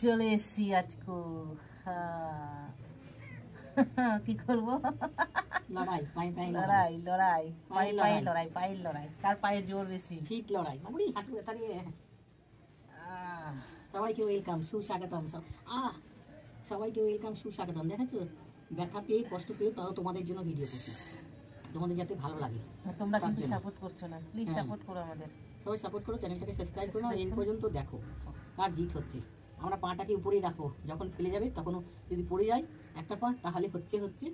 চলে এসছি আজকে। কি করবো? লড়াই, পায়ে পায়ে লড়াই লড়াই পায়ে পায়ে লড়াই, পায়ের লড়াই, কার পায়ে জোর বেশি। ফিট লড়াই, মামুনি হাঁটু ব্যথা রে। সবাইকে ওয়েলকাম, সুস্বাগতম। সবাইকে ওয়েলকাম, সুস্বাগতম। দেখেছো, ব্যথা পেয়ে কষ্ট পেয়ে তাও তোমাদের জন্য ভিডিও করছি, তোমাদের যাতে ভালো লাগে। তোমরা কিন্তু সাপোর্ট করছো না, প্লিজ সাপোর্ট করো আমাদের। সবাই সাপোর্ট করো, চ্যানেলটাকে সাবস্ক্রাইব করো, এন্ড পর্যন্ত দেখো কার জিত হচ্ছে। আমরা পাটাকে উপরেই রাখো, যখন ফেলে যাবে তখন যদি পড়ে যায় একটা পা তাহলে হচ্ছে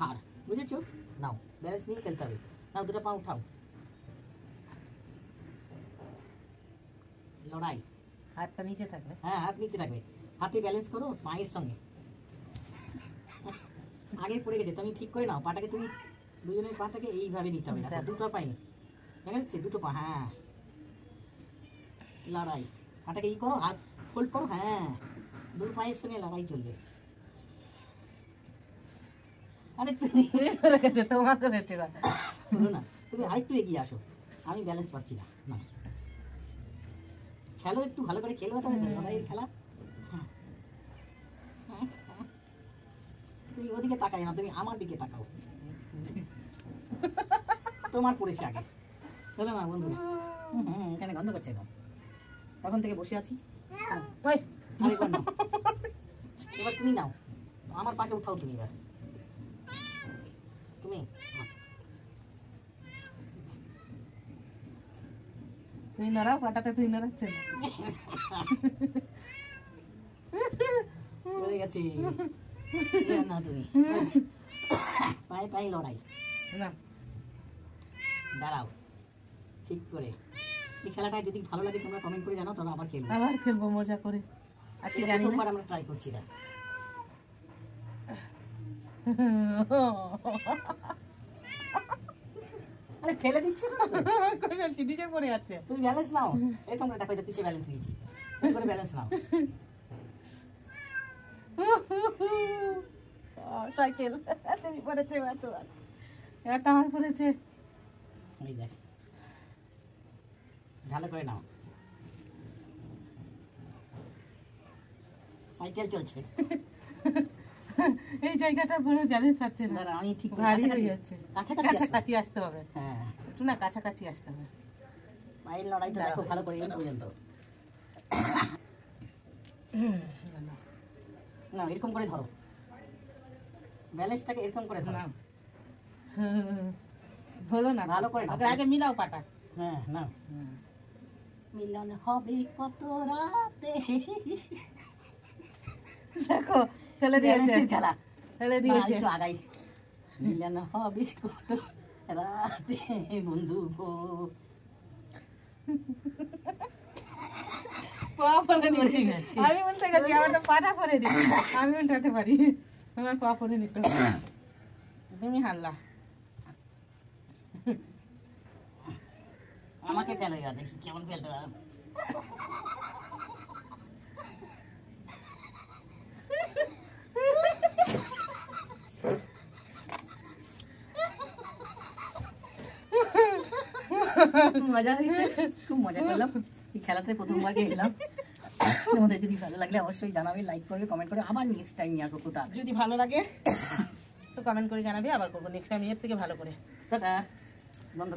হার, বুঝেছো? নাও, ব্যালেন্স নিয়ে খেলতে হবে। নাও, দুটো পা উঠাও। লড়াই, হাতটা নিচে থাকবে। হ্যাঁ, হাত নিচে থাকবে, হাতে ব্যালেন্স করো পায়ের সঙ্গে। আগে পড়ে গেছে, তুমি ঠিক করে নাও পাটাকে। তুমি দুজনের পাটাকে এইভাবে নিতে হবে, দুটো পায়ে দেখা যাচ্ছে, দুটো পা। হ্যাঁ, লড়াই, পাটাকে ই করো, হাত ফোল্ড করো। হ্যাঁ, দুটো পায়ের সঙ্গে লড়াই চলবে। আরে তুমি তোমার করেছে না, তুমি আরেকটু এগিয়ে আসো, আমি ব্যালেন্স পাচ্ছি না। না, খেলো একটু ভালো করে, খেলবে তবে লড়াইয়ের খেলা। তুমি ওদিকে তাকাই না, তুমি আমার দিকে তাকাও। তোমার পড়েছে আগে, চলো না বন্ধুরা। এখানে গন্ধ করছে একদম, তখন থেকে বসে আছি। আরেকবার নাও, এবার তুমি নাও, আমার পাকে উঠাও তুমি। এবার তুমি তুই নড়াও, পাটাতে তুই নড়াচ্ছে না। হয়ে গেছে না, তুমি পায়ে পায়ে লড়াই। দাঁড়াও ঠিক করে। এই খেলাটা যদি ভালো লাগে তোমরা কমেন্ট করে জানাও, তবে আবার খেলবো মজা করে। আজকে জানি না, আমরা ট্রাই করছি না। আরে ফেলে দিচ্ছ না, কই ফেলছি, নিচে পড়ে যাচ্ছে। তুমি ব্যালেন্স নাও। এই তোমরা দেখো তো কিসে ব্যালেন্স দিয়েছি, করে ব্যালেন্স নাও। সাইকেল তুমি পড়েছে, এটা আমার পড়েছে। এই দেখ, ভালো করে নাও। সাইকেল চলছে, এই জায়গাটা পুরো ব্যালেন্স হচ্ছে না। আমি ঠিক ভারী হয়ে যাচ্ছে, কাছাকাছি আসতে হবে। হ্যাঁ, একটু না কাছাকাছি আসতে হবে। পায়ের লড়াইটা দেখো ভালো করে, এই পর্যন্ত না, এরকম করে ধরো, ব্যালেন্সটাকে এরকম করে ধরো। হলো না, ভালো করে নাও, আগে মিলাও পাটা। হ্যাঁ, নাও। মিলন হবে কত রাতে, দেখো ফেলে দিয়েছে, খেলা ফেলে দিয়েছে। একটু আগাই। মিলন হবে কত রাতে বন্ধু গো। আমি উল্টে গেছি, আমার তো পাটা পরে নি, আমি উল্টাতে পারি, আমার পা পরে নিতে হবে। তুমি হারলা। আমাকে ফেলে গেল, দেখি কেমন ফেলতে পারো। মজা হয়েছে, খুব মজা করলাম এই খেলাতে, প্রথমবার খেললাম। তোমাদের যদি ভালো লাগলে অবশ্যই জানাবে, লাইক করবে, কমেন্ট করে। আবার নেক্সট টাইম নিয়ে আসবো কোথাও। যদি ভালো লাগে তো কমেন্ট করে জানাবে, আবার করবো নেক্সট টাইম এর থেকে ভালো করে। টাটা, বন্ধ।